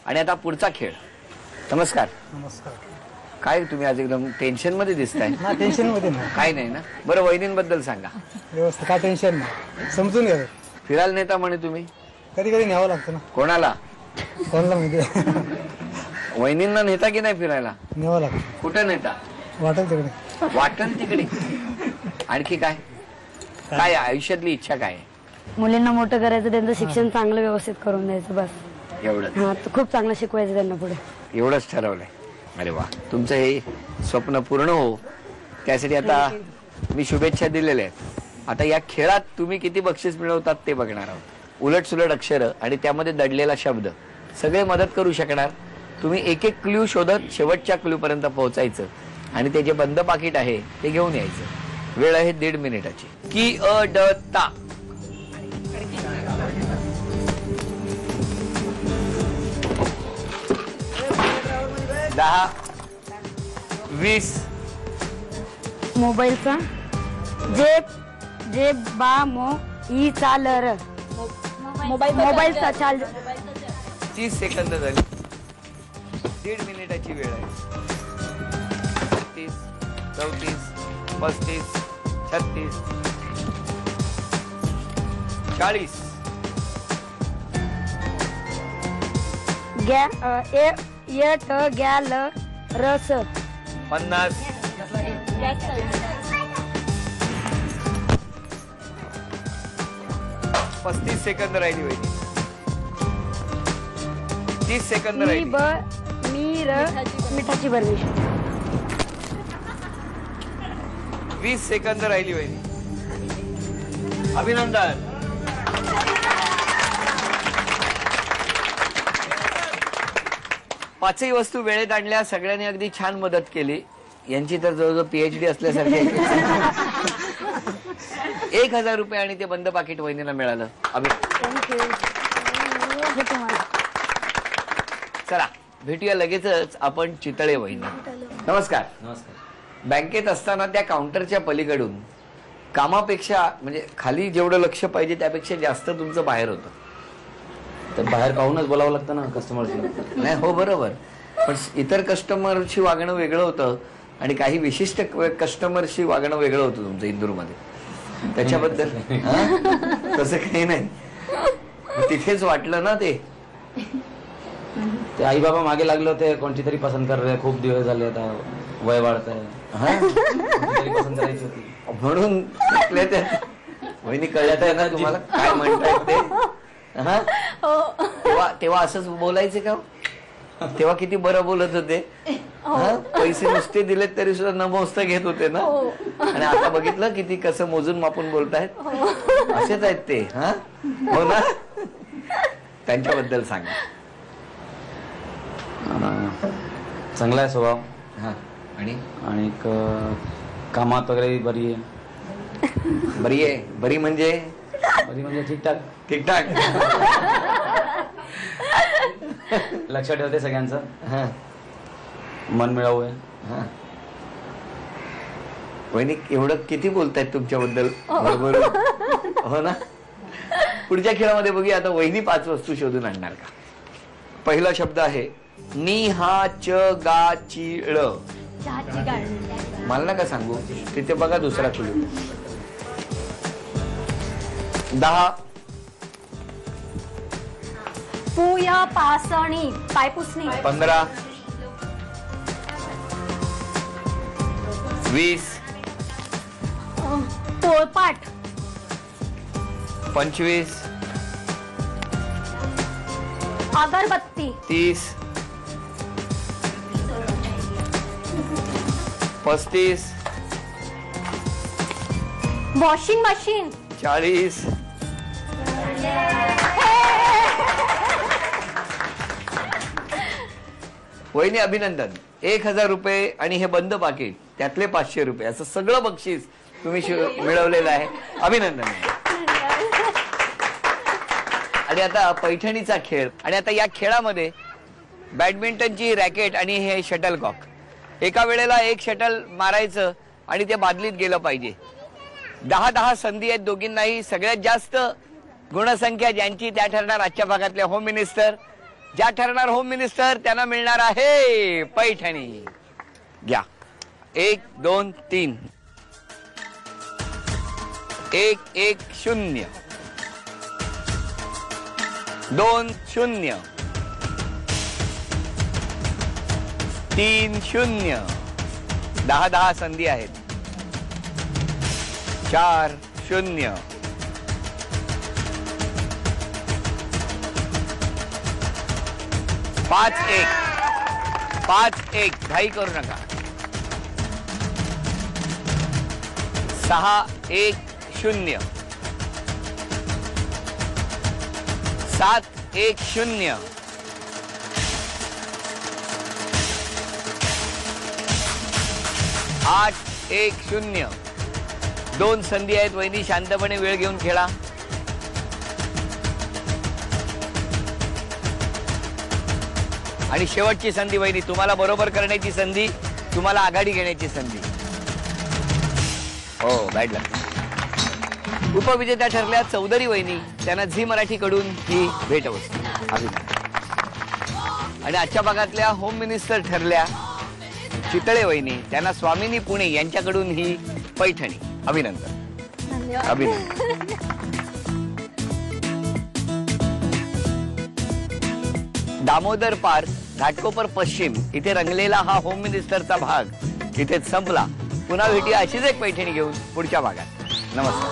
आणि आता पुढचा खेळ. नमस्कार. नमस्कार. काय तुम्ही आज एकदम टेन्शन मध्ये दिसताय? ना टेन्शन मध्ये नाही. काय नाही ना? बरं वहिनींबद्दल सांगा. व्यवस्थित, काय टेन्शन नाही, समजून घ्या. फिरायला नेता म्हणे तुम्ही? कधी कधी न्यावं लागतं ना. कोणाला? कोणाला माहिती. वहिनींना नेता की नाही फिरायला? न्यावं लागतं. कुठं नेता? वाटेल तिकडे. वाटण तिकडे. आणखी काय काय आयुष्यातली इच्छा काय आहे? मुलींना मोठं करायचं, त्यांचं शिक्षण चांगलं व्यवस्थित करून द्यायचं, बस एवढंच. हा, खूप चांगलं शिकवायचं त्यांना पुढे. एवढंच ठरवलंय. अरे वा, तुमचं हे स्वप्न पूर्ण हो, त्यासाठी आता मी शुभेच्छा दिलेल्या आहेत. आता या खेळात तुम्ही किती बक्षीस मिळवतात ते बघणार आहोत. उलट सुलट अक्षरं आणि त्यामध्ये दडलेला शब्द सगळे मदत करू शकणार. तुम्ही एक एक क्ल्यू शोधत शेवटच्या क्ल्यू पर्यंत पोहोचायचं आणि ते जे बंद पाकिट आहे ते घेऊन यायचं. वेळ आहे 1.5 मिनिटाची. की अ ड ता. 10 20. मोबाईलचा जे बा मो ई चालर. मोबाईलचा चाल. 30 सेकंद झाली. 1.5 मिनिटाची वेळ आहे. 33 34 35 36 40. येट गॅल रस. 50. 35 सेकंद राहिली वहिनी. 30 सेकंद राहिली. मिठाची बर्फी. 20 सेकंद राहिली वहिनी. अभिनंदन. पाचही वस्तू वेळेत आणल्या. सगळ्यांनी अगदी छान मदत केली. यांची तर जवळजवळ PhD असल्यासारखे. 1000 रुपये आणि ते बंद पाकिट वहिनीला मिळालं. चला भेटूया लगेचच आपण चितळे वहिनी. नमस्कार. नमस्कार. बँकेत असताना त्या काउंटरच्या पलीकडून कामापेक्षा म्हणजे खाली जेवढं लक्ष पाहिजे त्यापेक्षा जास्त तुमचं बाहेर होतं. तर बाहेर पाहूनच बोलावं लागतं ना कस्टमरशी. नाही हो बरोबर, पण इतर कस्टमरशी वागणं वेगळं होतं आणि काही विशिष्ट कस्टमरशी वागणं वेगळं होतं तुमचं इंदूरमध्ये. त्याच्याबद्दल तसं काही नाही. तिथेच वाटलं ना ते आई बाबा मागे लागले होते, कोणती तरी पसंत कर रहे, खूप दिवस झाले, आता वय वाढत आहे, पसंत करायची होती म्हणून वहिनी कळत आहे ना तुम्हाला काय म्हणतायत ते. तेव्हा असंच बोलायचे का? तेव्हा किती बरं बोलत होते. पैसे नुसते दिलेत तरी सुद्धा न मोजता घेत होते ना. आणि आता बघितलं किती कसं मोजून मापून बोलतायत. असेच आहेत ते. हो ना. त्यांच्याबद्दल सांगा. चांगला आहे स्वभाव. आणि कामात वगैरे बरी आहे. बरी आहे. बरी म्हणजे ठीकठाक. ठीकठाक. लक्ष ठेवते सगळ्यांचं. मन मिळावू आहे. वहिनी एवढं किती बोलतायत तुमच्याबद्दल बरोबर. हो ना. पुढच्या खेळामध्ये बघूया आता वहिनी 5 वस्तू शोधून आणणार का. पहिला शब्द आहे नि हा च गा ची ळ. मला नका सांगू. तिथे बघा दुसरा क्लू. 10 पुया पासणी पायपुसणी. 15 20 पोळपाट. 25 अगरबत्ती. 30 35 वॉशिंग मशीन. 40 वहिनी अभिनंदन. 1000 रुपये आणि हे बंद पाकिट त्यातले 500 रुपये असं सगळं बक्षीस तुम्ही मिळवलेलं आहे. अभिनंदन. आणि आता पैठणीचा खेळ. आणि आता या खेळामध्ये बॅडमिंटनची रॅकेट आणि हे शटलकॉक. एका वेळेला एक शटल मारायचं आणि ते बादलीत गेलं पाहिजे. 10 संधी आहेत दोघींनाही. सगळ्यात जास्त गुणसंख्या ज्यांची त्या ठरणार आजच्या भागातले होम मिनिस्टर. ज्या ठरणार होम मिनिस्टर त्यांना मिळणार आहे पैठणी. घ्या 1 2 3 1 1 0 2 0 3 0 10 10 संधी आहेत. 4 0 5 1 5 1 घाई करू नका. 6 1 0 7 1 0 8 1 0 2 संधी आहेत. वहिनी शांतपणे वेळ घेऊन खेळा. आणि शेवटची संधी वहिनी, तुम्हाला बरोबर करण्याची संधी, तुम्हाला आघाडी घेण्याची संधी. हो बॅड लक. उपविजेत्या ठरल्या चौधरी वहिनी, त्यांना झी मराठी कडून ही भेटवस्तू. आणि आजच्या भागातल्या होम मिनिस्टर ठरल्या चितळे वहिनी, त्यांना स्वामिनी पुणे यांच्याकडून ही पैठणी. अभिनंदन. अभिनंदन. दामोदर पार्क, घाटकोपर पश्चिम इथे रंगलेला हा होम मिनिस्टरचा भाग इथेच संपला. पुन्हा भेटूया अशीच एक पैठणी घेऊन पुढच्या भागात. नमस्कार.